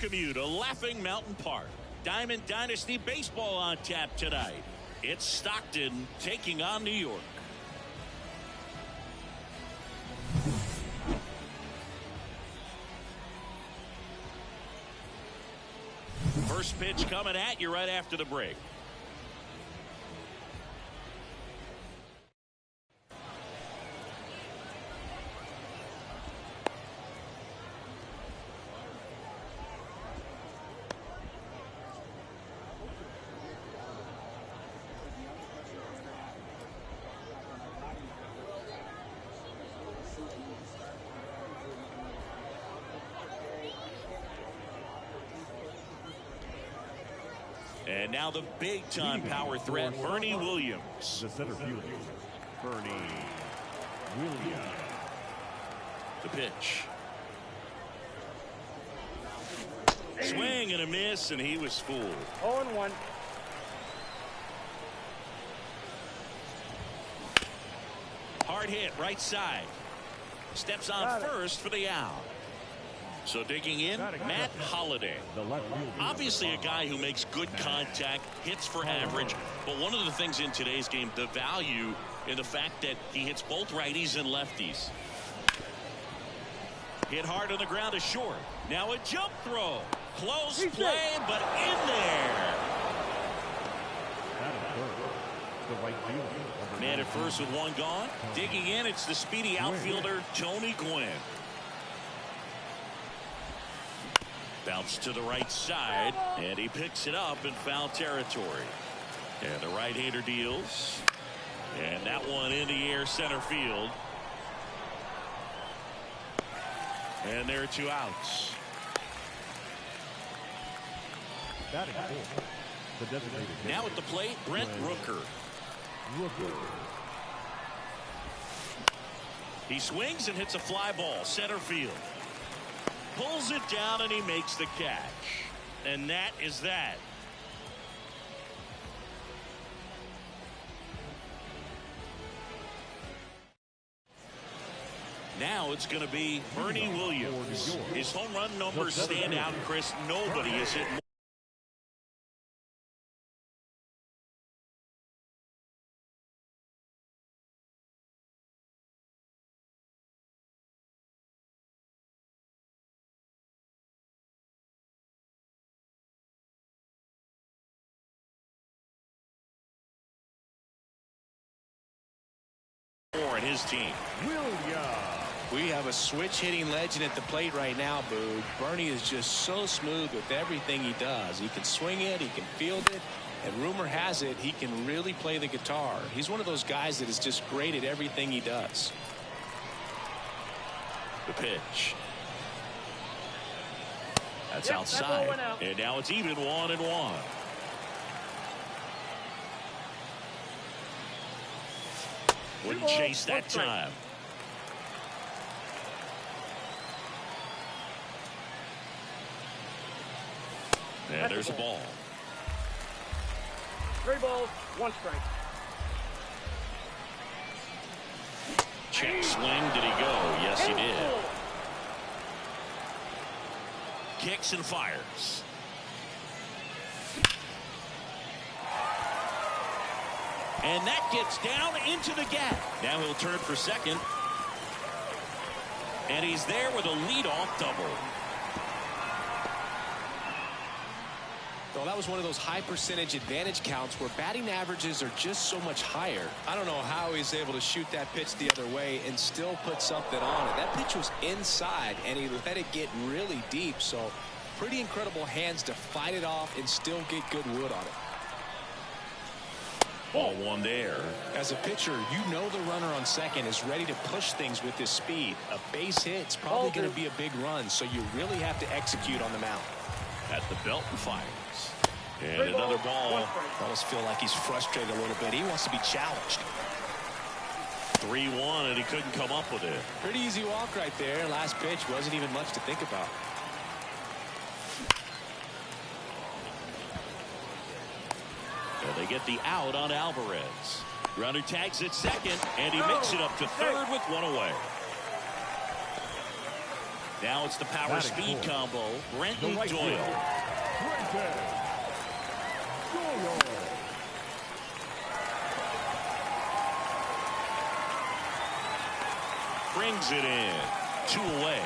welcome you to Laughing Mountain Park. Diamond Dynasty Baseball on tap tonight. It's Stockton taking on New York. First pitch coming at you right after the break. And now the big-time power threat, Bernie Williams. The center fielder, Bernie Williams. The pitch. Swing and a miss, and he was fooled. 0-1. Hard hit, right side. Steps on first for the out. So digging in, Matt Holliday. Obviously a guy who makes good contact, hits for average. But one of the things in today's game, the value in the fact that he hits both righties and lefties. Hit hard on the ground is short. Now a jump throw. Close play, but in there. Man at first with one gone. Digging in, it's the speedy outfielder, Tony Gwynn. Bounce to the right side, and he picks it up in foul territory. And the right-hander deals. And that one in the air center field. And there are two outs. Now at the plate, Brent Rooker. He swings and hits a fly ball, center field. Pulls it down and he makes the catch. And that is that. Now it's going to be Bernie Williams. His home run numbers stand out, Chris. Nobody has hit more. For his team. We have a switch hitting legend at the plate right now, Boog. Bernie is just so smooth with everything he does. He can swing it, he can field it, and rumor has it he can really play the guitar. He's one of those guys that is just great at everything he does. The pitch. That's outside. And now it's even 1-1. Wouldn't chase that time. And there's a ball. 3 balls, 1 strike. Check swing. Did he go? Yes, he did. Kicks and fires. And that gets down into the gap. Now he'll turn for second. And he's there with a leadoff double. Well, that was one of those high percentage advantage counts where batting averages are just so much higher. I don't know how he's able to shoot that pitch the other way and still put something on it. That pitch was inside, and he let it get really deep. So pretty incredible hands to fight it off and still get good wood on it. Ball one there. As a pitcher, you know the runner on second is ready to push things with his speed. A base hit's probably going to be a big run, so you really have to execute on the mound. At the belt and fires. And another ball. I almost feel like he's frustrated a little bit. He wants to be challenged. 3-1, and he couldn't come up with it. Pretty easy walk right there. Last pitch wasn't even much to think about. And they get the out on Alvarez. Runner tags at second, and he makes it up to third with one away. Now it's the power speed combo. Brenton right Doyle. Brenton Doyle. Brings it in. 2 away.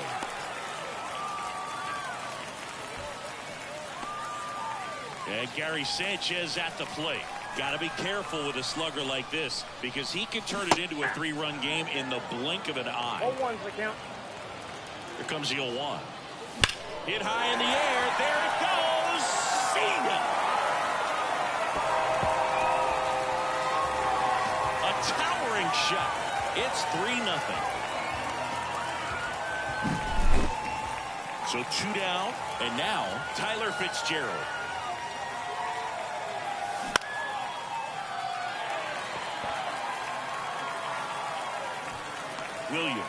And Gary Sanchez at the plate. Got to be careful with a slugger like this because he can turn it into a 3-run game in the blink of an eye. 0-1's the count. Here comes the 0-1. Hit high in the air. There it goes. See ya. A towering shot. It's 3-0. So 2 down, and now Tyler Fitzgerald. Williams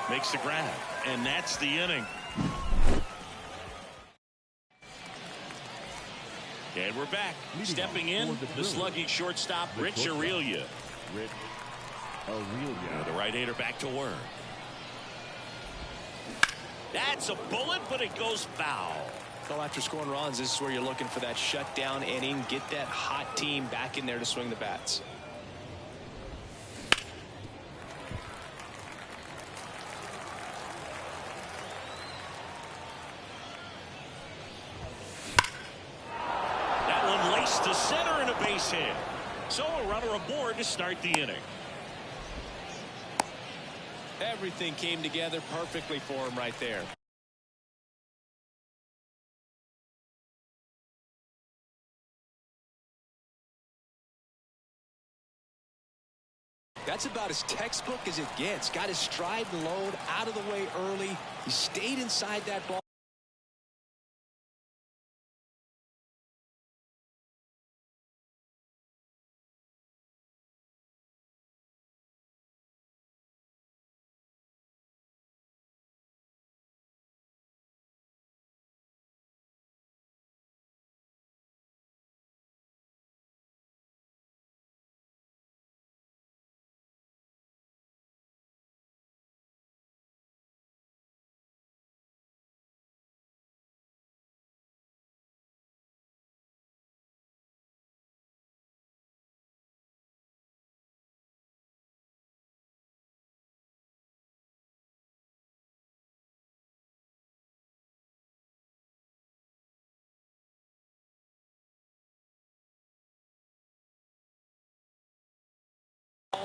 makes the grab, and that's the inning. And we're back. Stepping in, the slugging shortstop, Rich Aurelia. The right-hander back to work. That's a bullet, but it goes foul. Well, after scoring runs, this is where you're looking for that shutdown inning. Get that hot team back in there to swing the bats. That one laced to center and a base hit. So a runner aboard to start the inning. Everything came together perfectly for him right there. That's about as textbook as it gets. Got his stride and load out of the way early. He stayed inside that ball.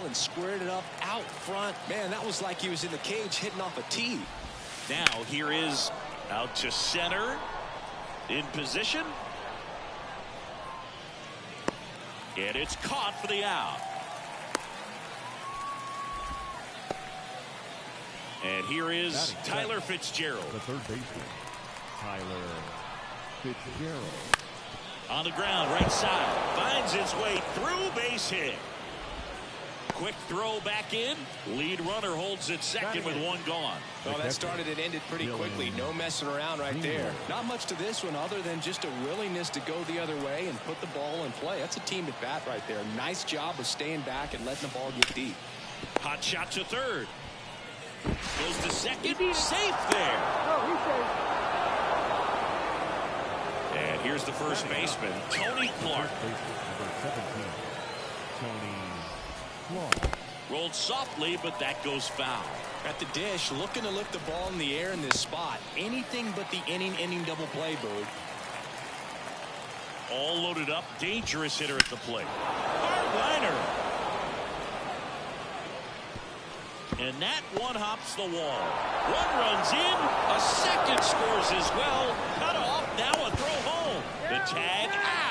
And squared it up out front. Man, that was like he was in the cage hitting off a tee. Now here is out to center in position. And it's caught for the out. And here is Tyler Fitzgerald. The third baseman, Tyler Fitzgerald. On the ground, right side. Finds its way through, base hit. Quick throw back in. Lead runner holds it second with 1 gone. Well, that started and ended pretty quickly. No messing around right there. Not much to this one other than just a willingness to go the other way and put the ball in play. That's a team at bat right there. Nice job of staying back and letting the ball get deep. Hot shot to third. Goes to second. Safe there. And here's the first baseman, Tony Clark. Number 17, Tony Clark. Rolled softly, but that goes foul. At the dish, looking to lift the ball in the air in this spot. Anything but the inning double play, Bird. All loaded up. Dangerous hitter at the plate. Hard liner. And that one hops the wall. One runs in. A second scores as well. Cut off. Now a throw home. The tag out.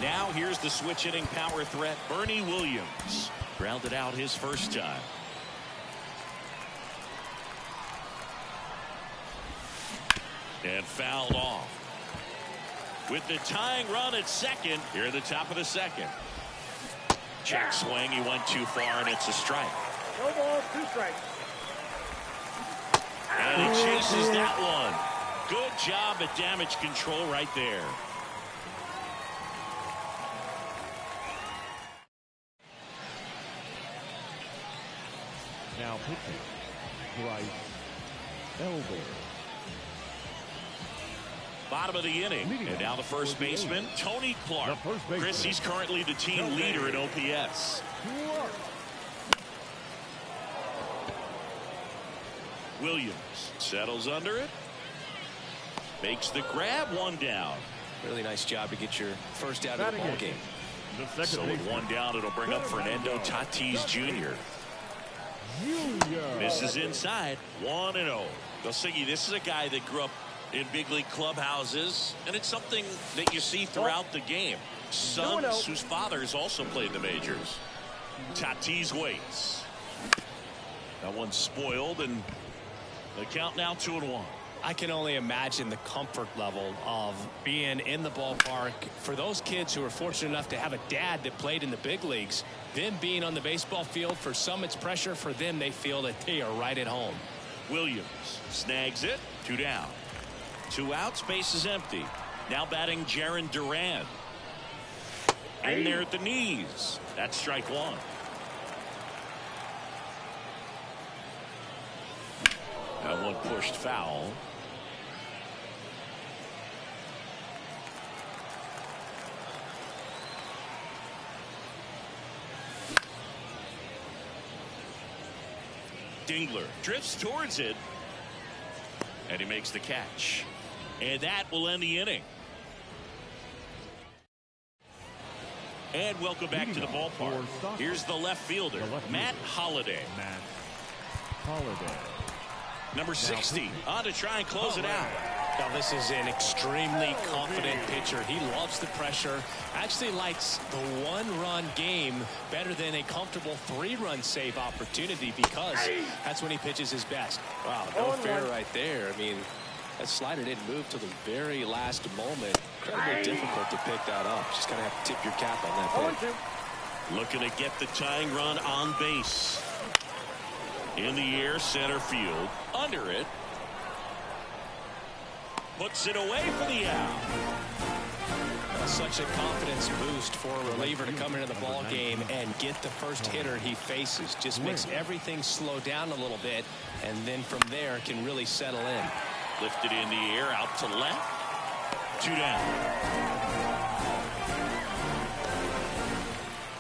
Now here's the switch hitting power threat, Bernie Williams. Grounded out his first time. And fouled off. With the tying run at second, here at the top of the second. Check swing, he went too far, and it's a strike. No ball, 2 strikes. And he chases that one. Good job at damage control right there. Now Now pitching, Bryce Elder. Bottom of the inning. And now the first baseman, Tony Clark. Chris, he's currently the team leader in OPS. Williams settles under it. Makes the grab, one down. Really nice job to get your first out of the ball game. So with one down, it'll bring up Fernando Tatis Jr. Misses inside, 1-0. Gosigi, this is a guy that grew up in big league clubhouses, and it's something that you see throughout the game. Sons whose fathers also played the majors. Tatis waits. That one's spoiled, and the count now 2-1. I can only imagine the comfort level of being in the ballpark for those kids who are fortunate enough to have a dad that played in the big leagues. Them being on the baseball field, for some it's pressure. For them, they feel that they are right at home. Williams snags it, 2 down. 2 outs, base is empty. Now batting Jarren Duran. In there at the knees. That's strike 1. That one pushed foul. Dingler drifts towards it, and he makes the catch, and that will end the inning. And welcome back to the ballpark. Here's the left fielder, Matt Holliday. Number 60 on to try and close it out. Now this is an extremely confident pitcher. He loves the pressure. Actually likes the 1-run game better than a comfortable 3-run save opportunity, because that's when he pitches his best. Wow, no fair right there. I mean, that slider didn't move till the very last moment. Incredibly difficult to pick that up. Just kind of have to tip your cap on that pitch. Looking to get the tying run on base. In the air, center field. Under it. Puts it away for the out. Such a confidence boost for a reliever to come into the ball game and get the first hitter he faces. Just makes everything slow down a little bit, and then from there can really settle in. Lifted in the air, out to left. 2 down.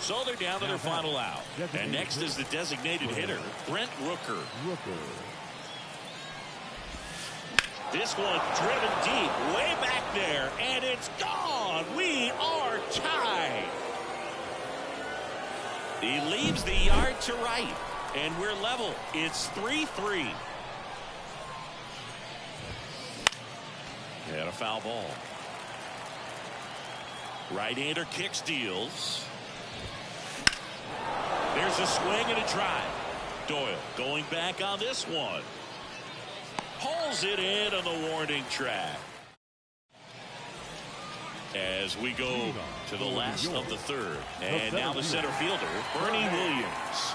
So they're down to their final out. And next is the designated hitter, Brent Rooker. This one driven deep, way back there, and it's gone. We are tied. He leaves the yard to right, and we're level. It's 3-3. And a foul ball. Right-hander kicks, deals. There's a swing and a drive. Doyle going back on this one. Pulls it in on the warning track. As we go to the last of the third. And now the center fielder, Bernie Williams.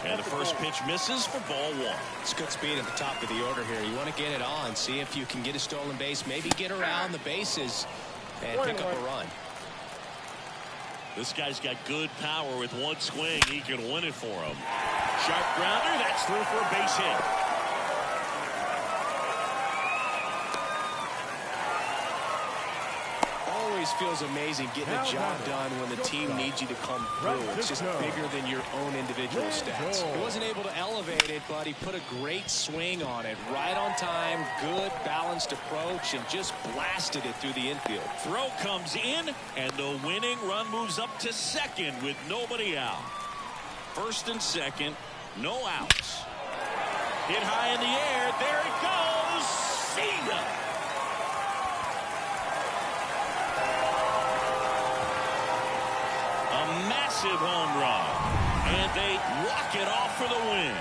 And the first pitch misses for ball 1. It's good speed at the top of the order here. You want to get it on, see if you can get a stolen base, maybe get around the bases and pick up a run. This guy's got good power. With one swing, he can win it for him. Sharp grounder, that's through for a base hit. Always feels amazing getting a job done when the team needs you to come through. It's just bigger than your own individual stats. He wasn't able to elevate it, but he put a great swing on it. Right on time, good balanced approach, and just blasted it through the infield. Throw comes in, and the winning run moves up to second with nobody out. First and second, no outs. Hit high in the air. There it goes. See ya. Massive home run, and they walk it off for the win.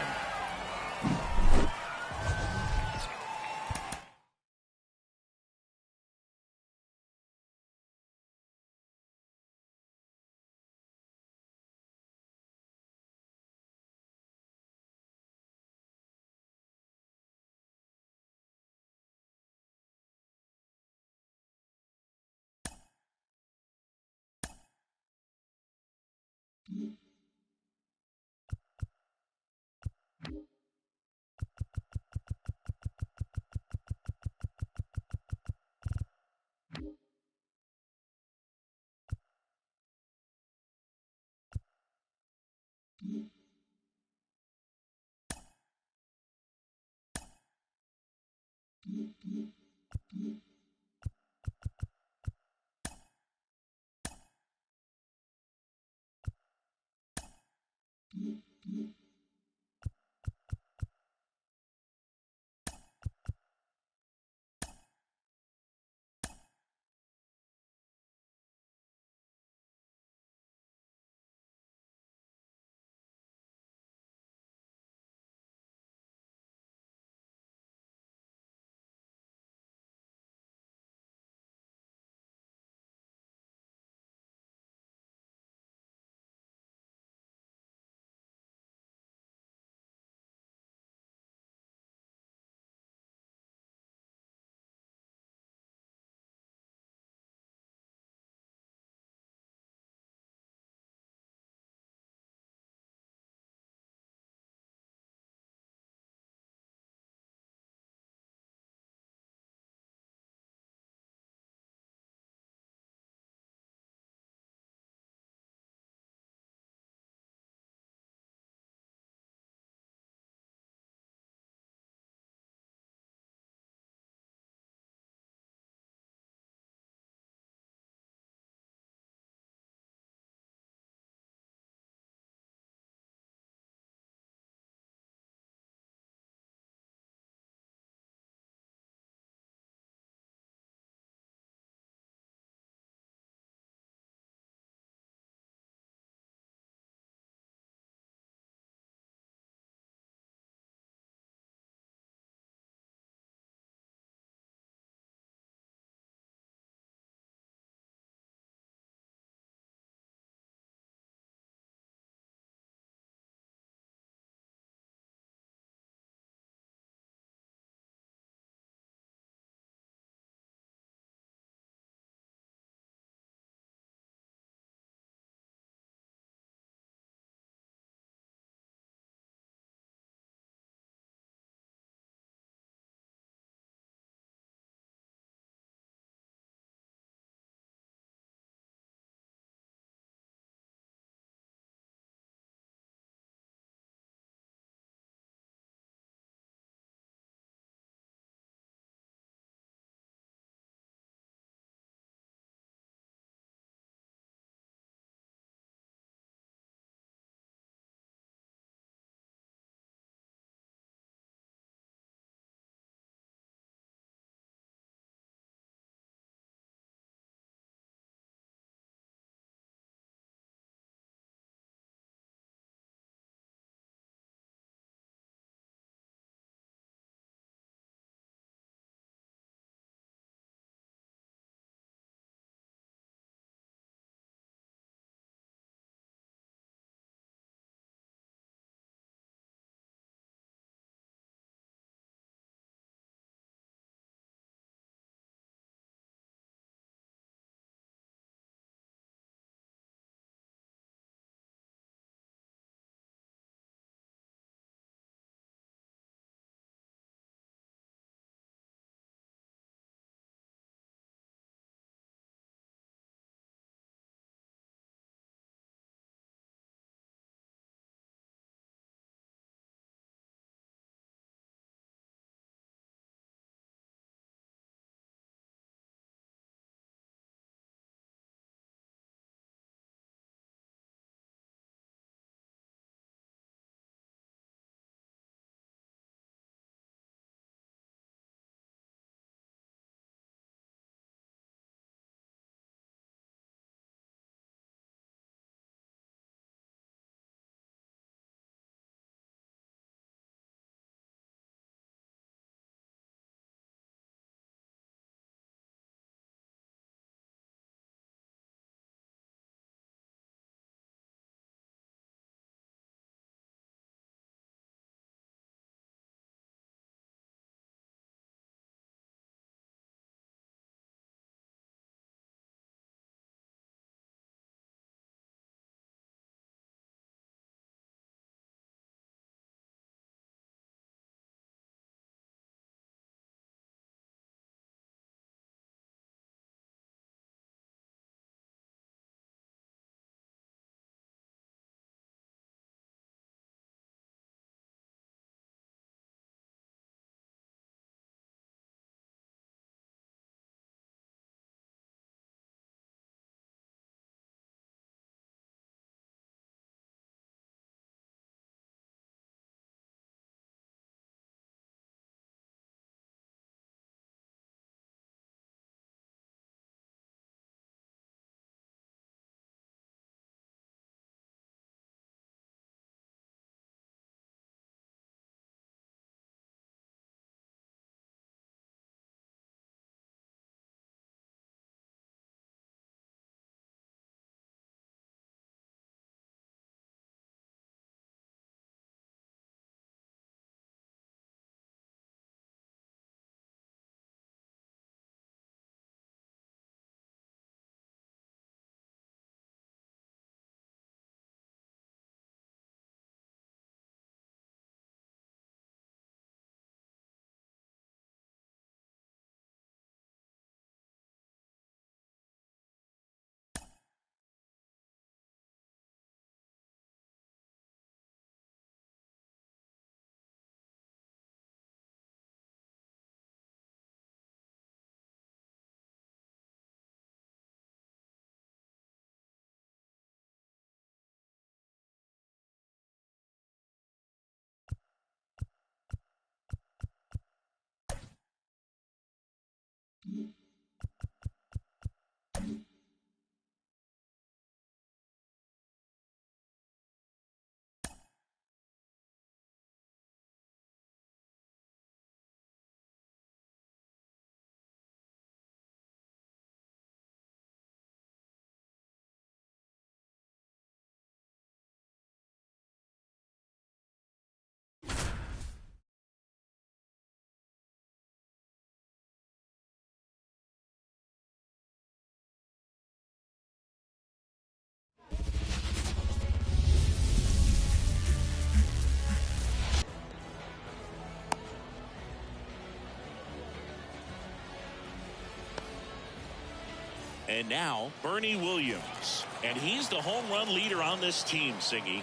And now Bernie Williams, and he's the home run leader on this team, Singy.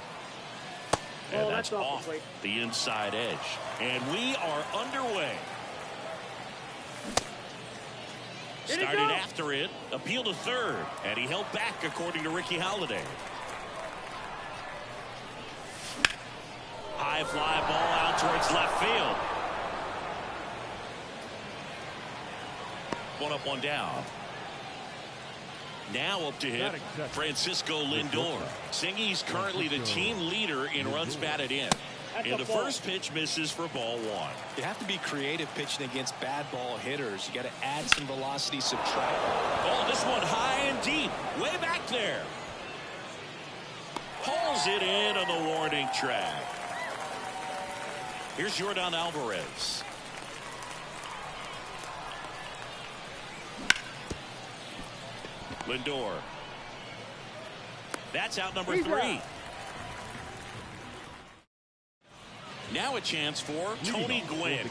And that's off the inside edge, and we are underway. Started after it, appeal to third, and he held back according to Ricky Holiday. High fly ball out towards left field. One up, one down. Now up to hit Francisco Lindor. Singy's currently the team leader in runs batted in. And the first pitch misses for ball one. You have to be creative pitching against bad ball hitters. You got to add some velocity, subtract. Oh, this one high and deep, way back there. Pulls it in on the warning track. Here's Yordan Alvarez. Lindor. That's out number 3. Now a chance for Tony Gwynn.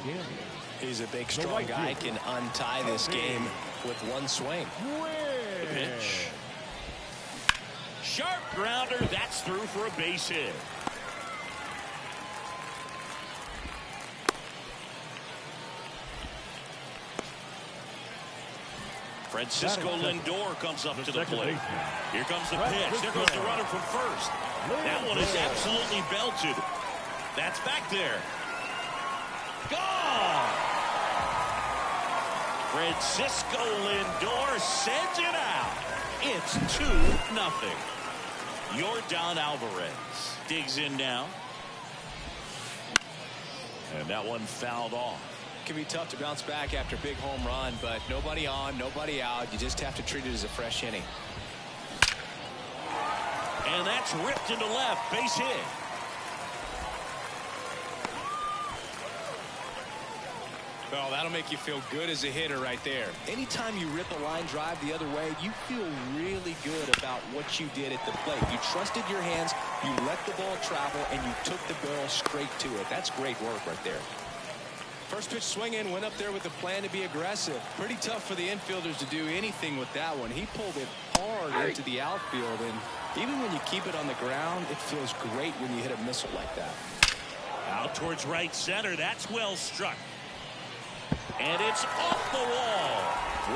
He's a big, strong guy. Can untie this game with one swing. The pitch. Sharp grounder. That's through for a base hit. Francisco Lindor comes up to the plate. Here comes the pitch. There goes the runner from first. That one is absolutely belted. That's back there. Gone! Francisco Lindor sends it out. It's 2-0. Yordan Alvarez digs in now. And that one fouled off. It can be tough to bounce back after a big home run, but nobody on, nobody out. You just have to treat it as a fresh inning. And that's ripped into left. Base hit. Well, that'll make you feel good as a hitter right there. Anytime you rip a line drive the other way, you feel really good about what you did at the plate. You trusted your hands, you let the ball travel, and you took the barrel straight to it. That's great work right there. First pitch swing in, went up there with a plan to be aggressive. Pretty tough for the infielders to do anything with that one. He pulled it hard into the outfield, and even when you keep it on the ground, it feels great when you hit a missile like that. Out towards right center. That's well struck. And it's off the wall.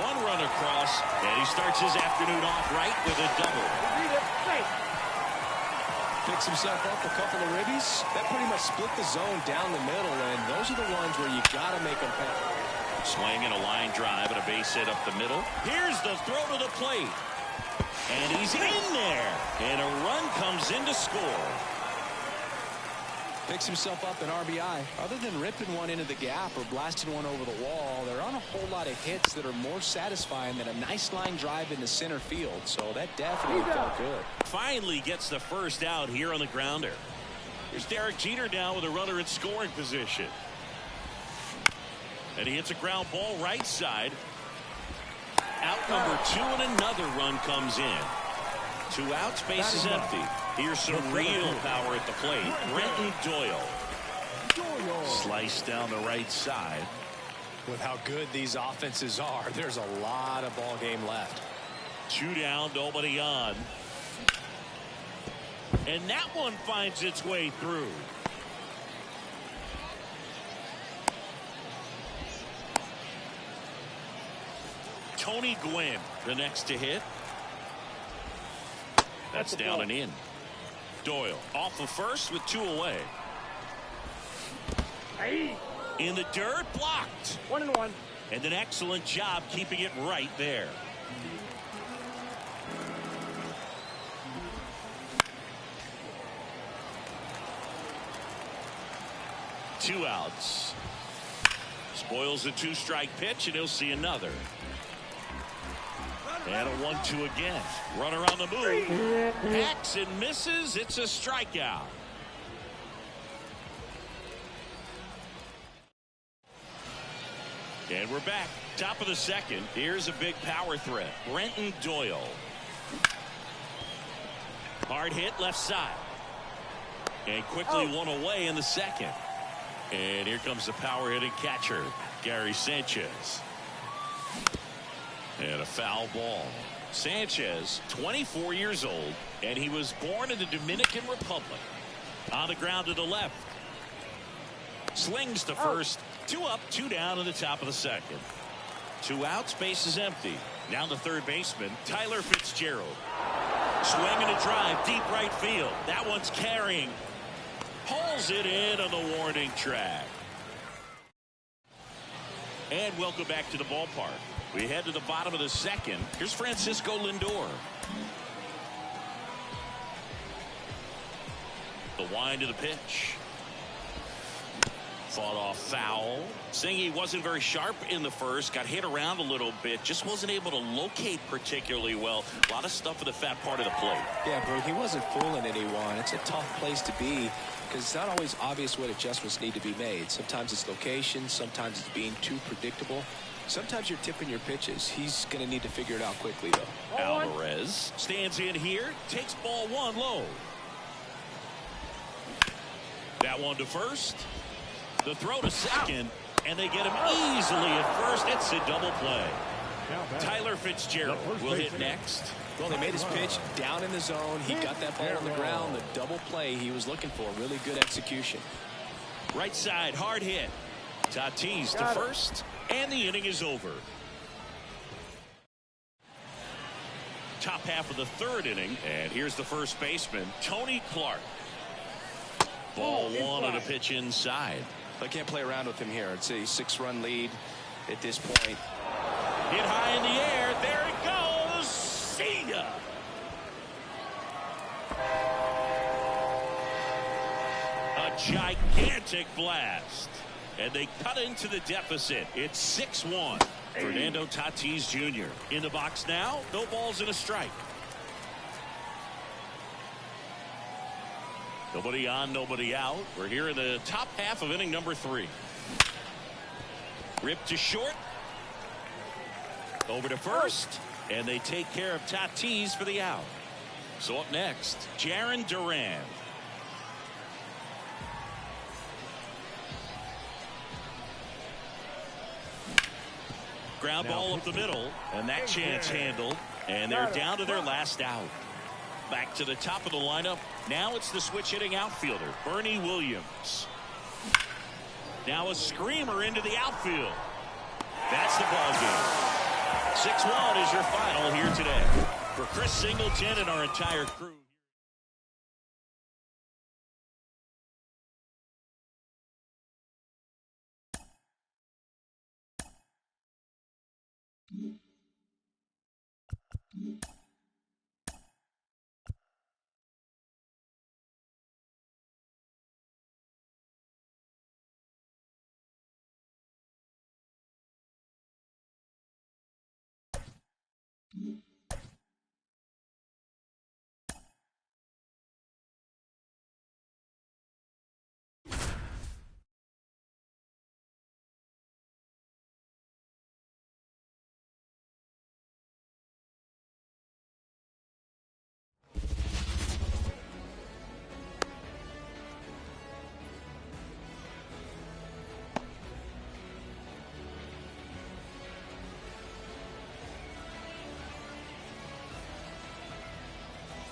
One run across, and he starts his afternoon off right with a double. Picks himself up a couple of ribbies. That pretty much split the zone down the middle, and those are the ones where you got to make them pay. Swing and a line drive and a base hit up the middle. Here's the throw to the plate. And he's in there. And a run comes in to score. Picks himself up an RBI. Other than ripping one into the gap or blasting one over the wall, there aren't a whole lot of hits that are more satisfying than a nice line drive into center field. So that definitely felt good. Finally gets the first out here on the grounder. Here's Derek Jeter now with a runner in scoring position. And he hits a ground ball right side. Out number 2, and another run comes in. 2 outs, base is empty. Here's some real power at the plate. Brenton Doyle. Sliced down the right side. With how good these offenses are, there's a lot of ball game left. 2 down, nobody on. And that one finds its way through. Tony Gwynn, the next to hit. That's down and in. Doyle off of first with 2 away. In the dirt, blocked. 1-1. And an excellent job keeping it right there. Two outs. Spoils a two-strike pitch, and he'll see another. And a 1-2 again. Runner on the move. Hacks and misses. It's a strikeout. And we're back. Top of the second. Here's a big power threat. Brenton Doyle. Hard hit left side. And quickly one away in the second. And here comes the power hitting catcher, Gary Sanchez. And a foul ball. Sanchez, 24 years old, and he was born in the Dominican Republic. On the ground to the left. Slings to first. 2 up, 2 down in the top of the second. 2 outs, base is empty. Now the third baseman, Tyler Fitzgerald. Swinging a drive, deep right field. That one's carrying. Pulls it in on the warning track. And welcome back to the ballpark. We head to the bottom of the second. Here's Francisco Lindor. The wind of the pitch. Fought off foul. Singy wasn't very sharp in the first. Got hit around a little bit. Just wasn't able to locate particularly well. A lot of stuff in the fat part of the plate. Yeah, Bert, he wasn't fooling anyone. It's a tough place to be because it's not always obvious what adjustments need to be made. Sometimes it's location. Sometimes it's being too predictable. Sometimes you're tipping your pitches. He's going to need to figure it out quickly, though. Alvarez stands in here. Takes ball 1 low. That one to first. The throw to second, and they get him easily at first. It's a double play. Tyler Fitzgerald will hit next. Well, they made his pitch down in the zone. He got that ball on the ground. The double play he was looking for. Really good execution. Right side, hard hit. Tatis to first, and the inning is over. Top half of the third inning, and here's the first baseman, Tony Clark. Ball 1 on a pitch inside. I can't play around with him here. It's a 6-run lead at this point. Hit high in the air. There it goes. See ya. A gigantic blast. And they cut into the deficit. It's 6-1. Fernando Tatis Jr. in the box now. No balls and a strike. Nobody on, nobody out. We're here in the top half of inning number 3. Ripped to short. Over to first. And they take care of Tatis for the out. So up next, Jarren Duran. Ground ball up the middle. And that chance handled. And they're down to their last out. Back to the top of the lineup. Now it's the switch hitting outfielder, Bernie Williams. Now a screamer into the outfield. That's the ball game. 6-1 is your final here today. For Chris Singleton and our entire crew.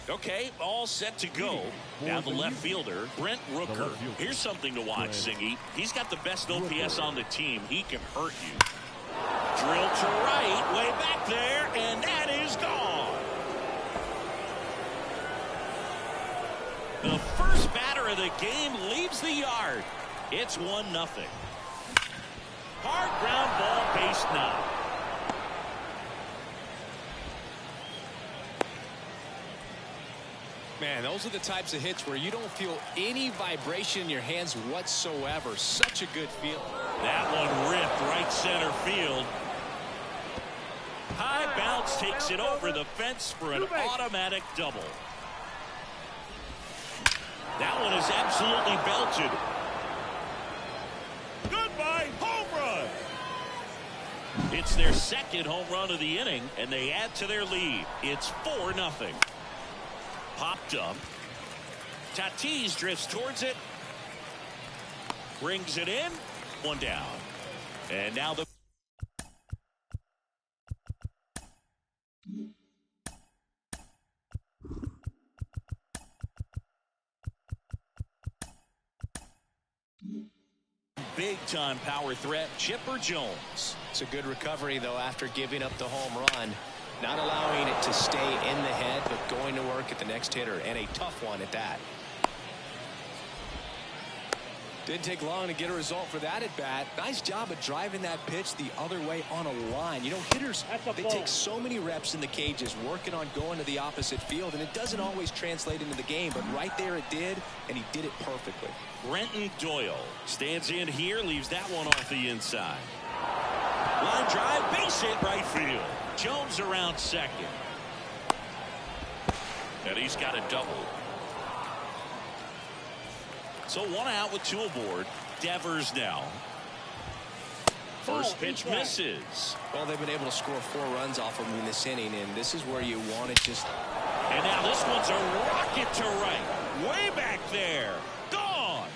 Okay, all set to go. Now the left fielder, Brent Rooker. Here's something to watch, Singy. He's got the best OPS on the team. He can hurt you. Drill to right, way back there, and that is gone. The first batter of the game leaves the yard. It's 1-0. Hard ground ball, base least not. Man, those are the types of hits where you don't feel any vibration in your hands whatsoever. Such a good feel. That one ripped right center field. High bounce takes it over the fence for an automatic double. That one is absolutely belted. Goodbye, home run. It's their second home run of the inning, and they add to their lead. It's 4-0. Popped up. Tatis drifts towards it. Brings it in. One down. And now the big-time power threat, Chipper Jones. It's a good recovery, though, after giving up the home run. Not allowing it to stay in the head, but going to work at the next hitter, and a tough one at that. Didn't take long to get a result for that at bat. Nice job of driving that pitch the other way on a line. You know, hitters, they take so many reps in the cages working on going to the opposite field, and it doesn't always translate into the game, but right there it did, and he did it perfectly. Brenton Doyle stands in here, leaves that one off the inside. Line drive, base hit right field. Jones around second. And he's got a double. So one out with two aboard. Devers now. First pitch misses. Well, they've been able to score 4 runs off of him in this inning, and this is where you want to just... And now this one's a rocket to right. Way back there. Gone.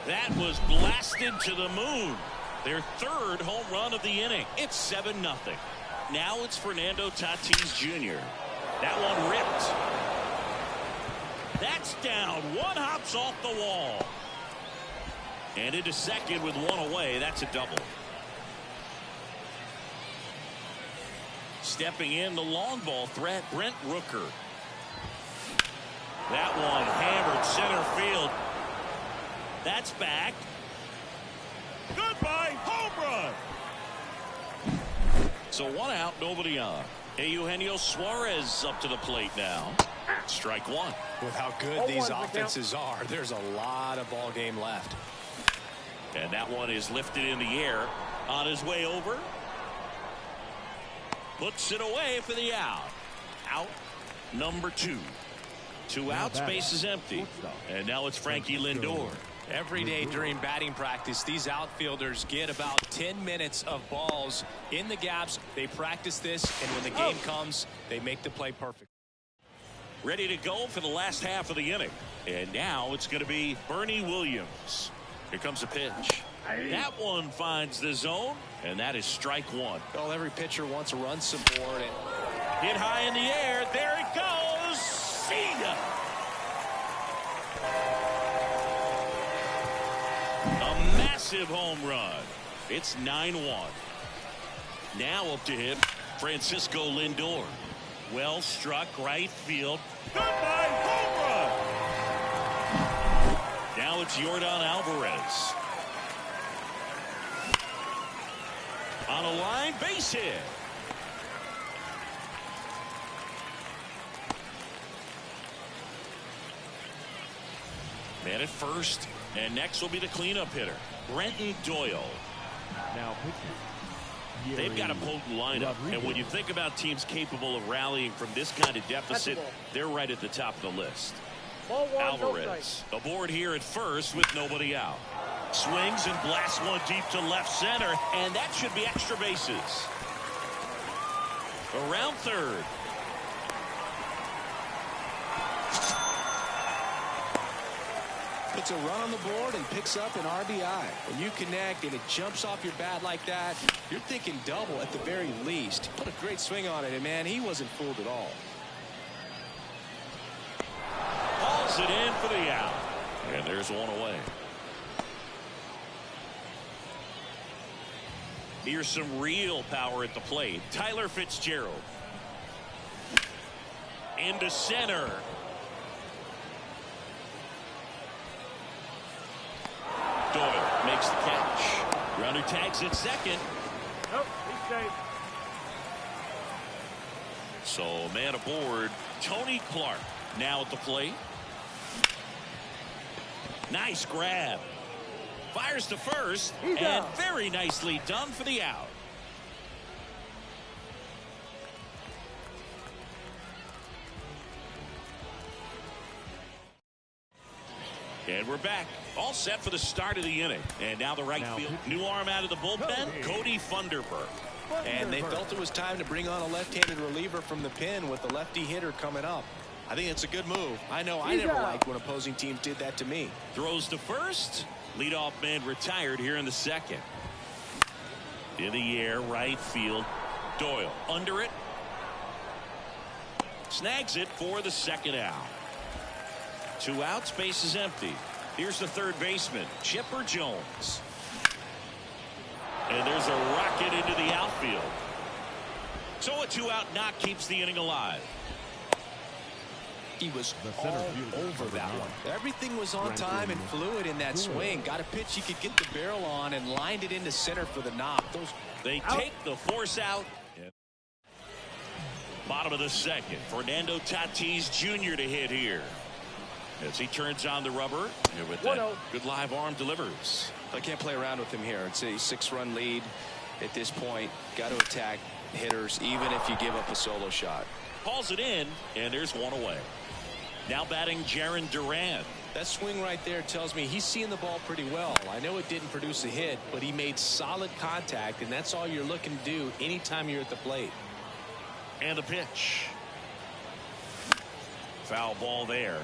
That was blasted to the moon. Their third home run of the inning. It's 7-0. Now it's Fernando Tatis Jr. That one ripped. That's down. One hops off the wall. And into second with one away. That's a double. Stepping in the long ball threat, Brent Rooker. That one hammered center field. That's back. Goodbye, home run. So one out, nobody on. Eugenio Suarez up to the plate now. Strike one. With how good these offenses are, there's a lot of ball game left. And that one is lifted in the air. On his way over. Puts it away for the out. Out number 2. 2 outs, base is empty. And now it's Frankie Lindor. Every day during batting practice, these outfielders get about 10 minutes of balls in the gaps. They practice this, and when the game comes, they make the play perfect. Ready to go for the last half of the inning. And now it's going to be Bernie Williams. Here comes a pitch. That one finds the zone, and that is strike one. Well, every pitcher wants to run support. And hit high in the air. There it goes. See ya. A massive home run. It's 9-1. Now up to him, Francisco Lindor. Well struck right field. Goodbye, home run. Now it's Yordan Alvarez. On a line, base hit. Man at first, and next will be the cleanup hitter, Brenton Doyle. Now pitching. They've got a potent lineup, and when you think about teams capable of rallying from this kind of deficit, they're right at the top of the list. Alvarez aboard here at first with nobody out. Swings and blasts one deep to left center, and that should be extra bases. Around third. Puts a run on the board and picks up an RBI. When you connect and it jumps off your bat like that, you're thinking double at the very least. Put a great swing on it, and man, he wasn't fooled at all. Hauls it in for the out. And there's one away. Here's some real power at the plate. Tyler Fitzgerald. Into center. Doyle makes the catch. Runner tags at second. Nope, he's safe. So man aboard, Tony Clark now at the plate. Nice grab. Fires to first, and very nicely done for the out. And we're back, all set for the start of the inning. And now the right field. New arm out of the bullpen, Cody Funderburk. And they felt it was time to bring on a left-handed reliever from the pen with the lefty hitter coming up. I think it's a good move. I know I never liked when opposing teams did that to me. Throws to first. Leadoff man retired here in the second. In the air, right field. Doyle under it. Snags it for the second out. 2 outs, base is empty. Here's the third baseman, Chipper Jones. And there's a rocket into the outfield. So a 2-out knock keeps the inning alive. He was all over that one. Everything was on time and fluid in that swing. Got a pitch he could get the barrel on and lined it into center for the knock. They take the force out. Bottom of the second. Fernando Tatis Jr. to hit here. As he turns on the rubber. With that good live arm delivers. I can't play around with him here. It's a 6-run lead at this point. Got to attack hitters even if you give up a solo shot. Calls it in, and there's one away. Now batting Jarren Duran. That swing right there tells me he's seeing the ball pretty well. I know it didn't produce a hit, but he made solid contact, and that's all you're looking to do anytime you're at the plate. And the pitch. Foul ball there.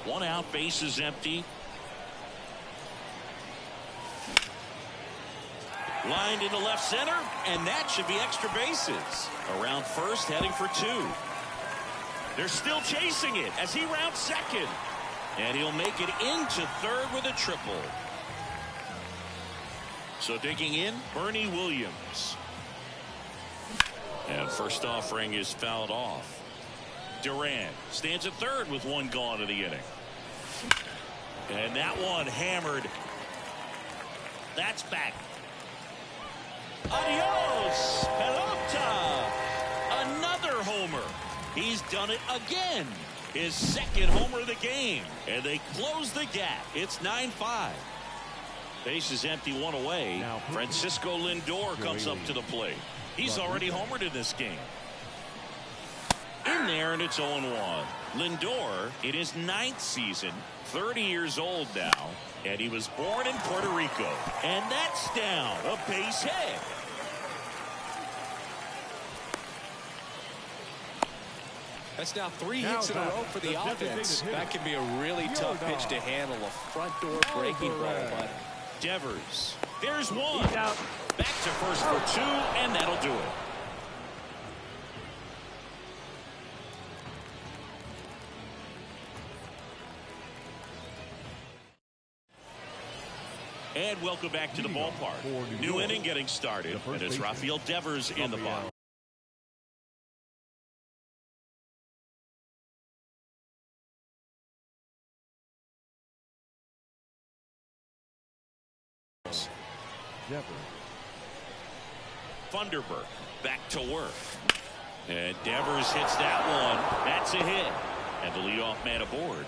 1 out, base is empty. Lined into left center, and that should be extra bases. Around first, heading for 2. They're still chasing it as he rounds second. And he'll make it into third with a triple. So digging in, Bernie Williams. And first offering is fouled off. Duran stands at third with 1 gone in the inning. And that one hammered. That's back. Adios, pelota. Another homer. He's done it again. His second homer of the game. And they close the gap. It's 9-5. Base is empty, 1 away. Now, Francisco Lindor comes up to the plate. He's already homered in this game. In there, and it's 0-1. Lindor in his 9th season, 30 years old now, and he was born in Puerto Rico. And that's down, a base hit. That's now 3 hits in a row for the offense. That can be a really tough pitch to handle, a front door breaking ball. But Devers, there's 1. Back to first for 2, and that'll do it. And welcome back to the ballpark. New inning getting started, and it's Rafael Devers in the box. Funderburk back to work. And Devers hits that one. That's a hit. And the leadoff man aboard.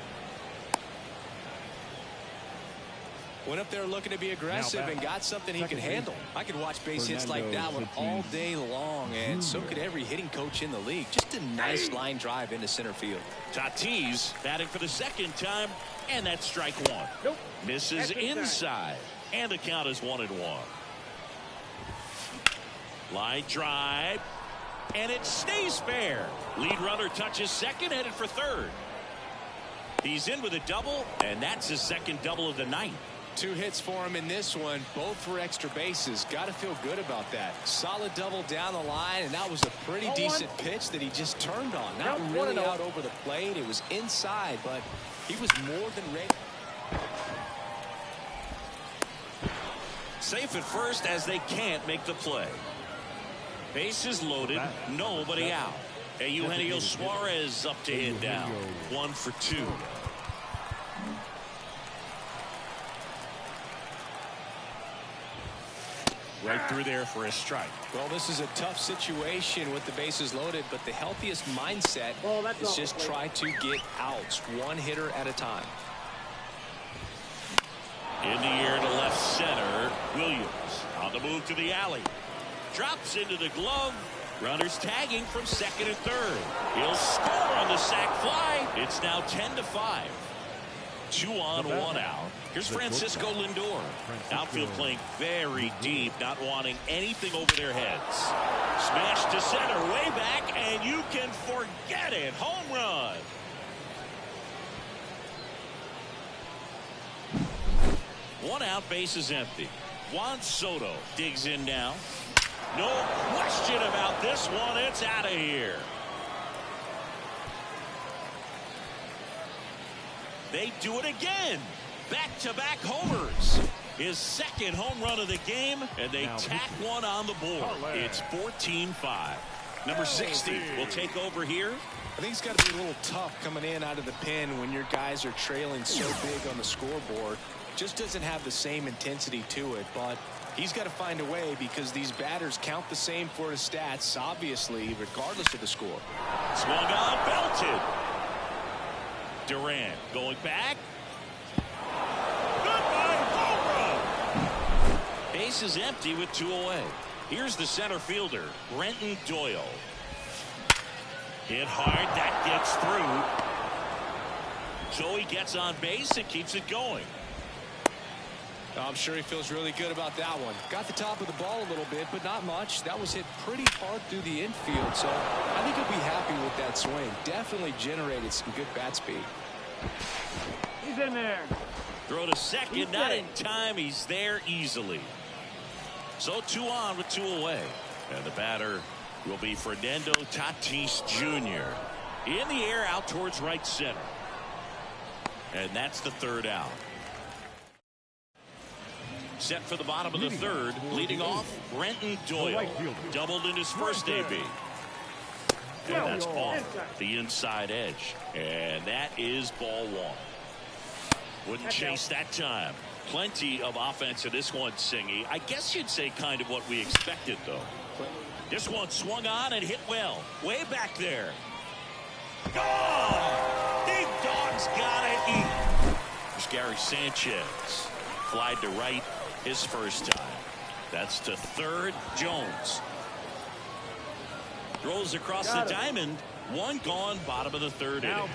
Went up there looking to be aggressive and got something he could handle. I could watch base hits like that one all day long, and so could every hitting coach in the league. Just a nice line drive into center field. Tatis batting for the second time, and that's strike 1. Misses inside, and the count is 1-1. Line drive, and it stays fair. Lead runner touches second, headed for third. He's in with a double, and that's his second double of the night. 2 hits for him in this one, both for extra bases. Got to feel good about that. Solid double down the line, and that was a pretty decent pitch that he just turned on. Not really out over the plate. It was inside, but he was more than ready. Safe at first as they can't make the play. Bases loaded, nobody out. Eugenio Suarez up to hit now. 1 for 2. Right through there for a strike. Well, this is a tough situation with the bases loaded, but the healthiest mindset is just try to get outs, one hitter at a time. In the air to left center. Williams on the move to the alley. Drops into the glove. Runners tagging from second and third. He'll score on the sac fly. It's now 10-5. 2 on, 1 out. Here's Francisco Lindor. Outfield playing very deep, not wanting anything over their heads. Smash to center, way back, and you can forget it. Home run. One out, base is empty. Juan Soto digs in now. No question about this one. It's out of here. They do it again. Back-to-back homers. His second home run of the game, and they tack one on the board. It's 14-5. Number 60 will take over here. I think it's got to be a little tough coming in out of the pen when your guys are trailing so big on the scoreboard. Just doesn't have the same intensity to it, but he's got to find a way because these batters count the same for his stats, obviously, regardless of the score. Swung on, belted. Durant going back. Goodbye, home run. Base is empty with 2 away. Here's the center fielder, Brenton Doyle. Hit hard, that gets through. So he gets on base and keeps it going. I'm sure he feels really good about that one. Got the top of the ball a little bit, but not much. That was hit pretty hard through the infield, so I think he'll be happy with that swing. Definitely generated some good bat speed. He's in there. Throw to second, not in time. He's there easily. So 2 on with 2 away. And the batter will be Fernando Tatis Jr. In the air out towards right center. And that's the 3rd out. Set for the bottom of the 3rd. Leading off, Brenton Doyle. Doubled in his first AB. And that's off the inside edge. And that is ball 1. Wouldn't chase that time. Plenty of offense in this one, Singy. I guess you'd say kind of what we expected, though. This one swung on and hit well. Way back there. Oh! Big Dog's gotta eat. There's Gary Sanchez. Flied to right his first time. That's to third. Jones throws across the diamond. 1 gone, bottom of the 3rd inning.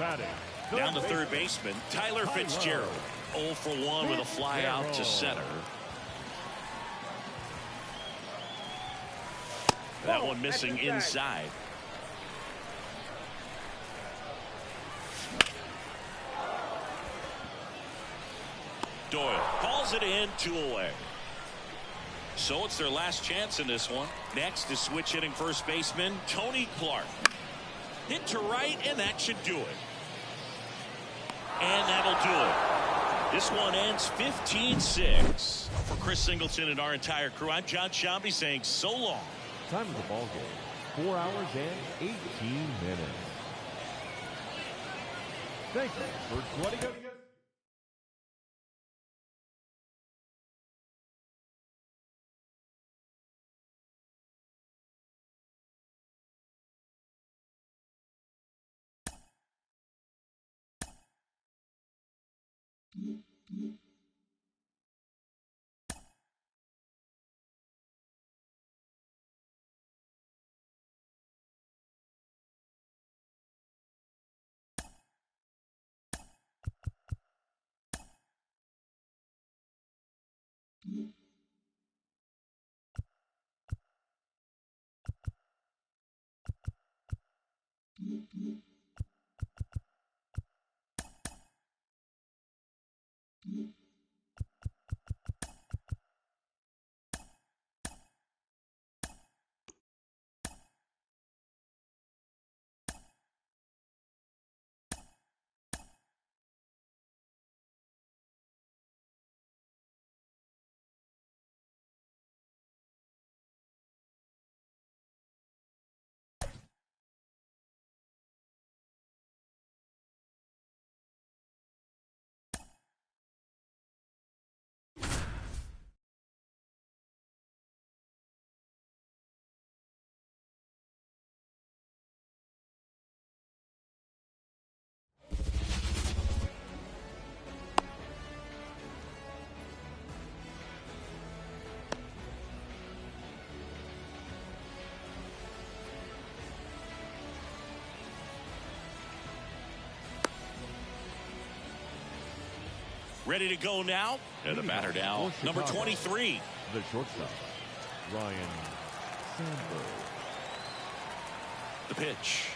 Down the third baseman, Tyler Fitzgerald. 0 for 1 with a fly out to center. That one missing inside. Doyle calls it in, 2 away. So it's their last chance in this one. Next is switch hitting first baseman Tony Clark. Hit to right, and that should do it. And that'll do it. This one ends 15-6. For Chris Singleton and our entire crew, I'm John Shambi saying so long. Time of the ball game, 4 hours and 18 minutes. Thank you for joining us. Ready to go now. And the batter now, number 23. The shortstop, Ryan Sandberg. The pitch.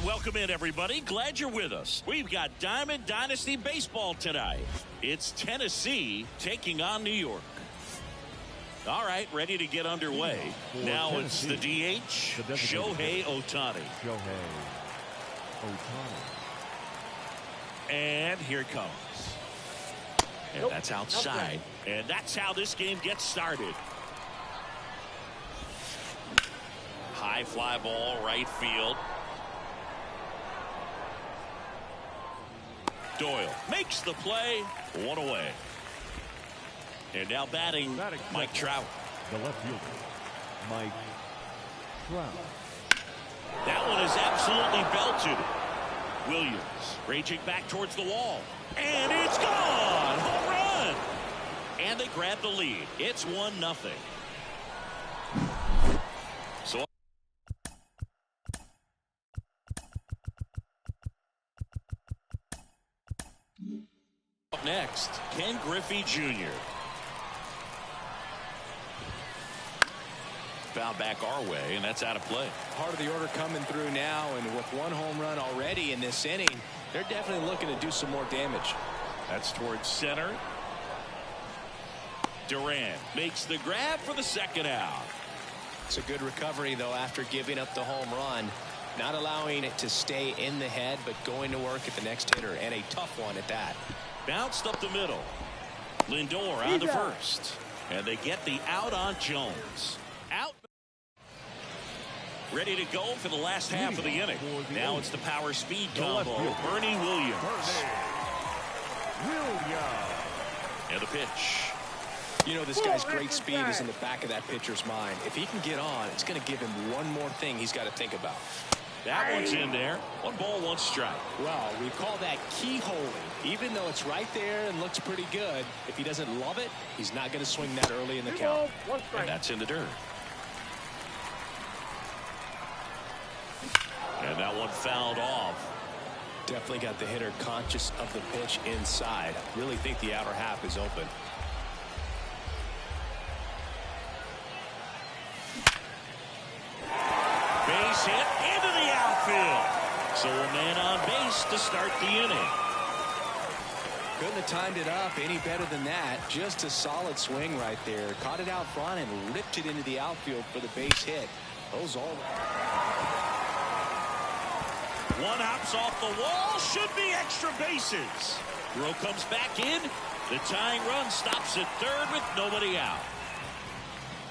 Welcome in, everybody. Glad you're with us. We've got Diamond Dynasty Baseball tonight. It's Tennessee taking on New York. All right, ready to get underway. Now Tennessee, it's the DH, Shohei Ohtani. And here it comes. And that's outside. And that's how this game gets started. High fly ball, right field. Doyle makes the play. One away. And now batting, Mike Trout. The left fielder, Mike Trout. That one is absolutely belted. Williams raging back towards the wall. And it's gone. Home run. And they grab the lead. It's 1-0. So up next, Ken Griffey Jr. Foul back our way, and that's out of play. Part of the order coming through now, and with one home run already in this inning, they're definitely looking to do some more damage. That's towards center. Duran makes the grab for the second out. It's a good recovery, though, after giving up the home run. Not allowing it to stay in the head, but going to work at the next hitter, and a tough one at that. Bounced up the middle. Lindor on to first. And they get the out on Jones. Out. Ready to go for the last half of the inning. Now it's the power speed combo. Bernie Williams. And the pitch. You know, this guy's great speed is in the back of that pitcher's mind. If he can get on, it's going to give him one more thing he's got to think about. That one's in there. 1 ball, 1 strike. Well, we call that keyholing. Even though it's right there and looks pretty good, if he doesn't love it, he's not going to swing that early in the count. And that's in the dirt. And that one fouled off. Definitely got the hitter conscious of the pitch inside. Really think the outer half is open. Base hit into the outfield. So a man on base to start the inning. Couldn't have timed it up any better than that. Just a solid swing right there. Caught it out front and ripped it into the outfield for the base hit. Those all. One hops off the wall. Should be extra bases. Rowe comes back in. The tying run stops at third with nobody out.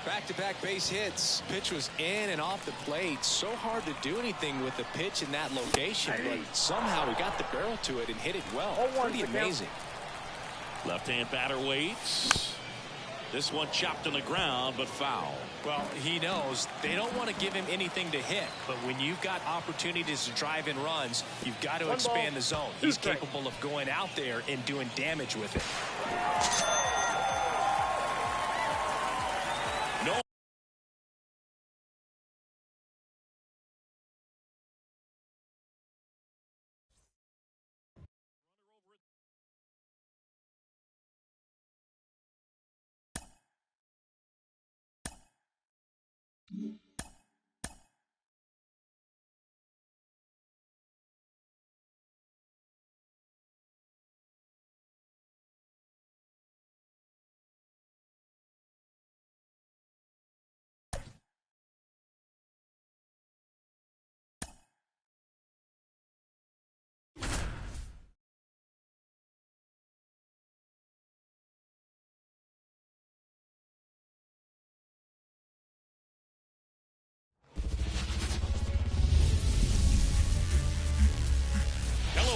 Back-to-back base hits. Pitch was in and off the plate. So hard to do anything with the pitch in that location, but somehow he got the barrel to it and hit it well. Pretty amazing. Left-hand batter waits. This one chopped on the ground, but foul. Well, he knows they don't want to give him anything to hit, but when you've got opportunities to drive in runs, you've got to expand the zone. He's capable of going out there and doing damage with it.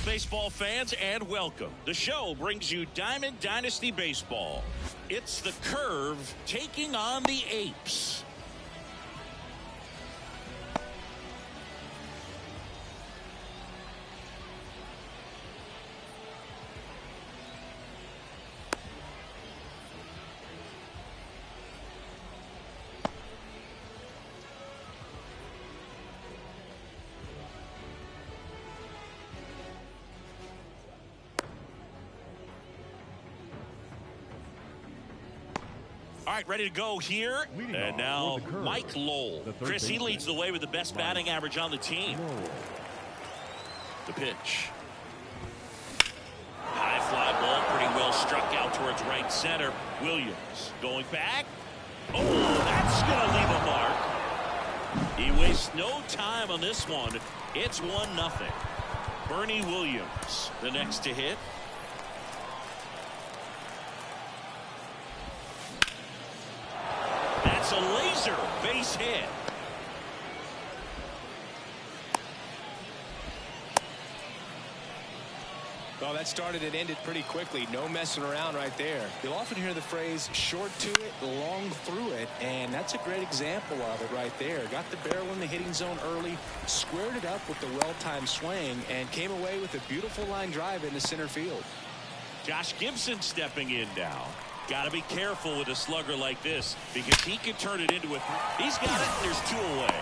baseball fans, and welcome. The show brings you Diamond Dynasty Baseball. It's the Curve taking on the Apes. All right, ready to go here. And now Mike Lowell. Chris, he leads the way with the best batting average on the team. The pitch. High fly ball, pretty well struck out towards right center. Williams going back. Oh, that's going to leave a mark. He wastes no time on this one. It's 1-0. Bernie Williams, the next to hit. That's a laser base hit. Well, that started and ended pretty quickly. No messing around right there. You'll often hear the phrase short to it, long through it, and that's a great example of it right there. Got the barrel in the hitting zone early, squared it up with the well-timed swing, and came away with a beautiful line drive into center field. Josh Gibson stepping in now. Got to be careful with a slugger like this because he can turn it into a... He's got it. There's 2 away.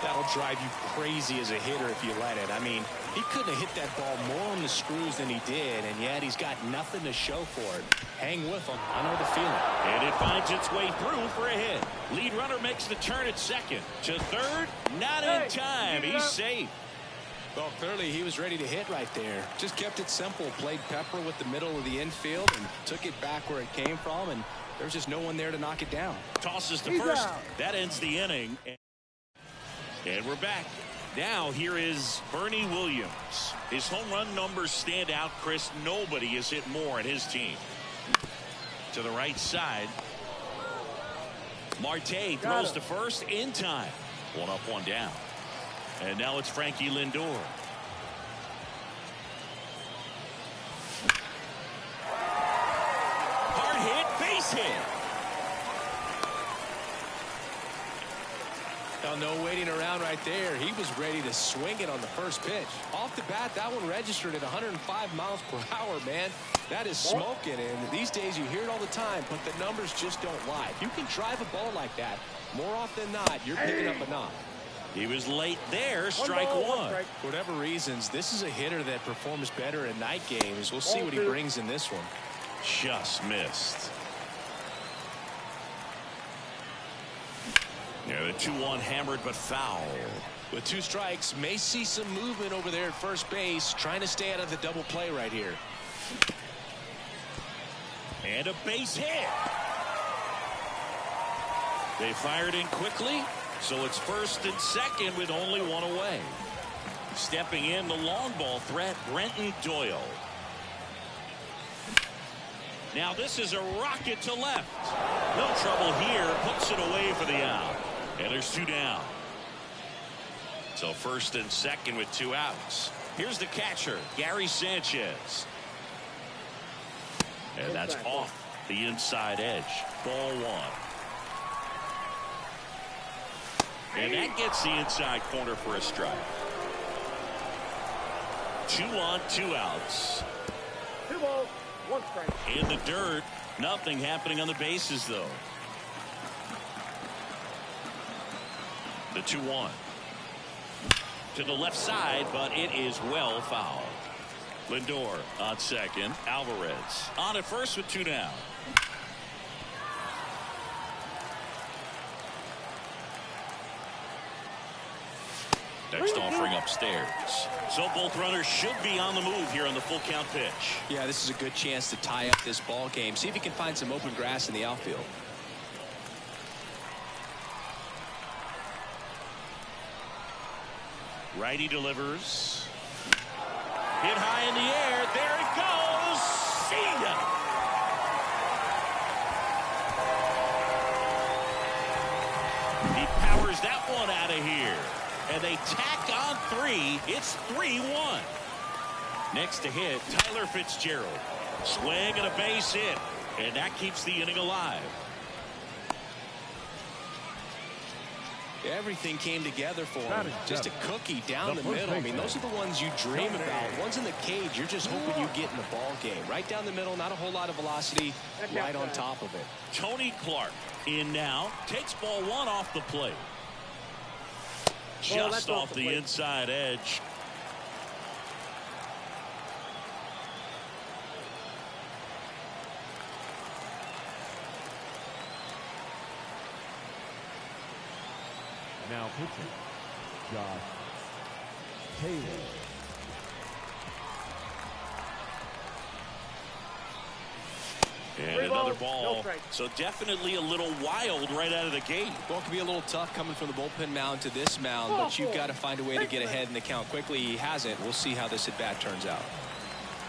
That'll drive you crazy as a hitter if you let it. I mean, he couldn't have hit that ball more on the screws than he did, and yet he's got nothing to show for it. Hang with him. I know the feeling. And it finds its way through for a hit. Lead runner makes the turn at second. To third, not in time. He's safe. Well, clearly he was ready to hit right there. Just kept it simple. Played pepper with the middle of the infield and took it back where it came from, and there's just no one there to knock it down. Tosses to first. That ends the inning. And we're back. Now here is Bernie Williams. His home run numbers stand out, Chris. Nobody has hit more in his team. To the right side. Marte throws to first in time. 1 up, 1 down. And now it's Frankie Lindor. Hard hit, base hit. Now, no waiting around right there. He was ready to swing it on the first pitch. Off the bat, that one registered at 105 miles per hour, man. That is smoking, and these days you hear it all the time, but the numbers just don't lie. If you can drive a ball like that, more often than not, you're picking up a knock. He was late there. Strike one. For whatever reasons, this is a hitter that performs better in night games. We'll see what he brings in this one. Just missed. Yeah, the 2-1 hammered but foul. With 2 strikes, may see some movement over there at first base, trying to stay out of the double play right here. And a base hit. They fired in quickly. So it's first and second with only 1 away. Stepping in the long ball threat, Brenton Doyle. Now this is a rocket to left. No trouble here. Puts it away for the out. And there's 2 down. So first and second with 2 outs. Here's the catcher, Gary Sanchez. And that's off the inside edge. Ball 1. And that gets the inside corner for a strike. 2 on, 2 outs. 2 balls, 1 strike. In the dirt. Nothing happening on the bases, though. The 2-1. To the left side, but it is well fouled. Lindor on second. Alvarez on at first with 2 down. Next offering upstairs. So both runners should be on the move here on the full count pitch. Yeah, this is a good chance to tie up this ball game. See if he can find some open grass in the outfield. Righty delivers. Hit high in the air. There it goes. See ya. He powers that one out of here. And they tack on 3. It's 3-1. Next to hit, Tyler Fitzgerald. Swing and a base hit. And that keeps the inning alive. Everything came together for him. Just a cookie down the middle. I mean, those are the ones you dream about. Ones in the cage, you're just hoping you get in the ball game. Right down the middle, not a whole lot of velocity, right on top of it. Tony Clark in now. Takes ball one off the plate. Just off the inside edge. Now pitching, Josh Taylor. And another ball. So definitely a little wild right out of the gate. Well, it can be a little tough coming from the bullpen mound to this mound, but you've got to find a way to get ahead in the count quickly. He hasn't. We'll see how this at-bat turns out.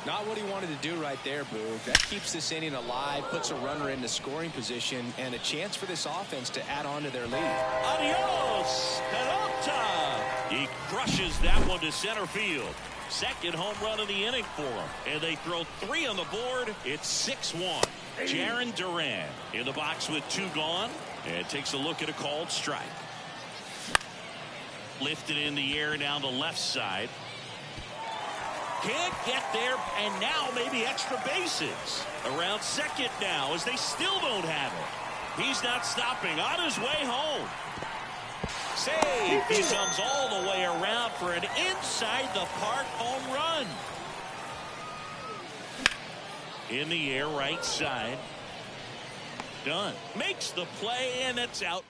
Not what he wanted to do right there, Boog. That keeps this inning alive, puts a runner into scoring position, and a chance for this offense to add on to their lead. Adios, pelota. He crushes that one to center field. Second home run of the inning for him. And they throw 3 on the board. It's 6-1. Jaron Duran in the box with 2 gone. And takes a look at a called strike. Lifted in the air down the left side. Can't get there, and now maybe extra bases. Around second now as they still don't have it. He's not stopping on his way home. Save. He comes all the way around for an inside the park home run. In the air right side. Done. Makes the play, and it's out.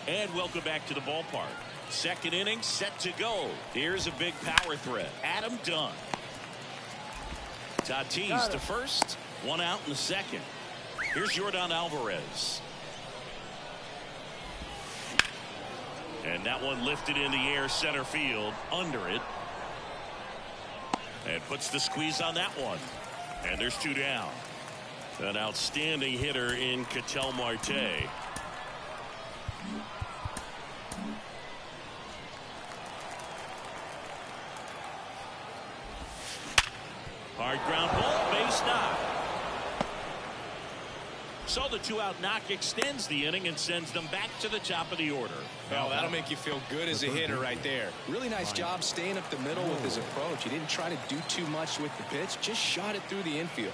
And welcome back to the ballpark. Second inning set to go. Here's a big power threat. Adam Dunn. Tatis to first. 1 out in the second. Here's Yordan Alvarez. And that one lifted in the air center field. Under it. And puts the squeeze on that one. And there's 2 down. An outstanding hitter in Ketel Marte. Hard ground ball, base knock. So the 2-out knock extends the inning and sends them back to the top of the order. Well, that'll make you feel good as a hitter right there. Really nice job staying up the middle with his approach. He didn't try to do too much with the pitch, just shot it through the infield.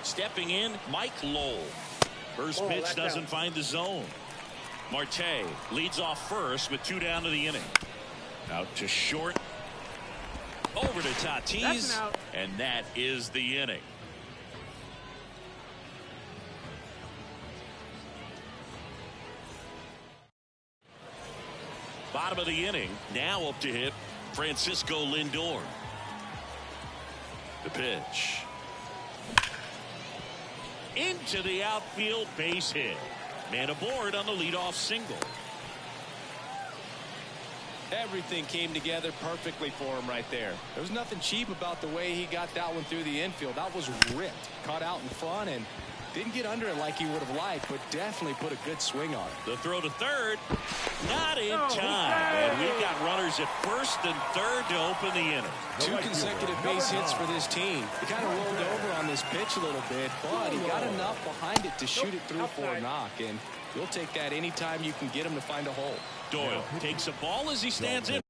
Stepping in, Mike Lowell. First pitch doesn't find the zone. Marte leads off first with 2 down to the inning. Out to short. Over to Tatis, and that is the inning. Bottom of the inning, now up to hit Francisco Lindor. The pitch. Into the outfield, base hit. Man aboard on the leadoff single. Everything came together perfectly for him right there. There was nothing cheap about the way he got that one through the infield. That was ripped. Caught out in front and didn't get under it like he would have liked, but definitely put a good swing on it. The throw to third. Not in time. And we've got runners at first and third to open the inning. 2 consecutive base hits for this team. He kind of rolled over on this pitch a little bit, but he got enough behind it to shoot it through for a knock. And you'll take that anytime you can get him to find a hole. Doyle takes a ball as he stands in.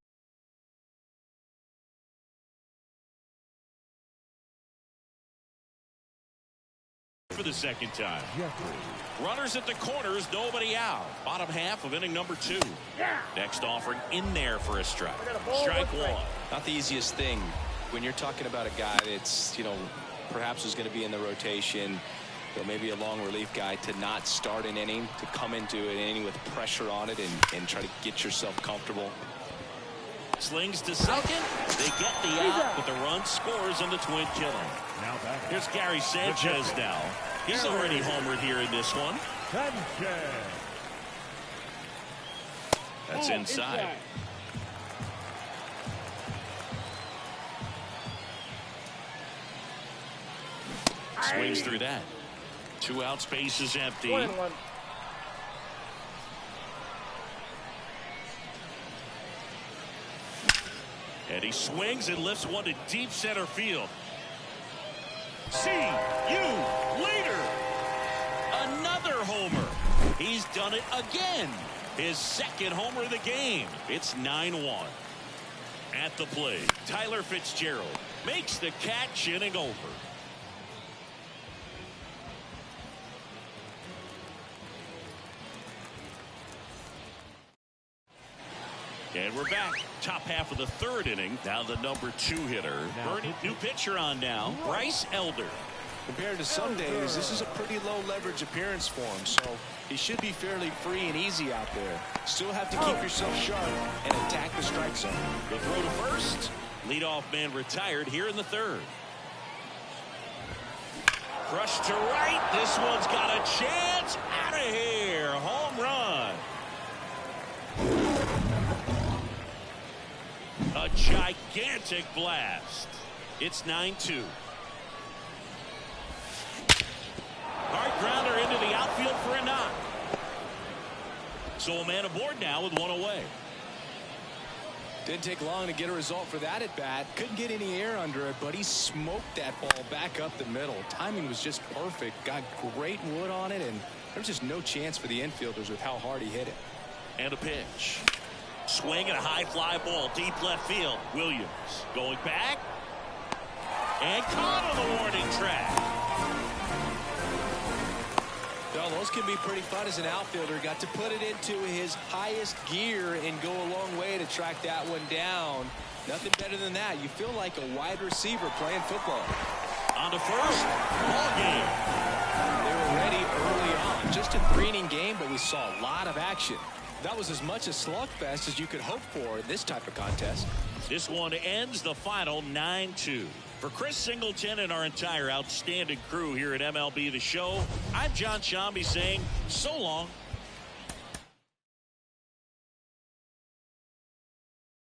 For the second time. Runners at the corners, nobody out. Bottom half of inning number 2. Next offering in there for a strike. Strike 1. Not the easiest thing when you're talking about a guy that's, perhaps is going to be in the rotation. Maybe a long relief guy, to not start an inning, to come into an inning with pressure on it and try to get yourself comfortable. Slings to second. They get the out, but the run scores on the twin killing. Here's Gary Sanchez now. He's already homered here in this one. That's inside. Swings through that. 2 outs, base is empty. 1-1. And he swings and lifts one to deep center field. See you later. Another homer. He's done it again. His second homer of the game. It's 9-1. At the plate, Tyler Fitzgerald makes the catch, inning over. And we're back. Top half of the third inning. Now the number 2 hitter. Bernie, new pitcher on now. Bryce Elder. Compared to some days, this is a pretty low leverage appearance for him, so he should be fairly free and easy out there. Still have to keep yourself sharp and attack the strike zone. The throw to first. Leadoff man retired here in the third. Crushed to right. This one's got a chance. Out of here. Home run. A gigantic blast. It's 9-2. Hard grounder into the outfield for a knock. So a man aboard now with one away. Didn't take long to get a result for that at bat. Couldn't get any air under it, but he smoked that ball back up the middle. Timing was just perfect. Got great wood on it, and there's just no chance for the infielders with how hard he hit it. And a pitch. Swing and a high fly ball deep left field. Williams going back and caught on the warning track. Well, those can be pretty fun as an outfielder. Got to put it into his highest gear and go a long way to track that one down. Nothing better than that. You feel like a wide receiver playing football. On to first. Ball game. They were ready early on. Just a 3-inning game, but we saw a lot of action. That was as much a slugfest as you could hope for in this type of contest. This one ends the final 9-2. For Chris Singleton and our entire outstanding crew here at MLB The Show, I'm John Shambi saying so long.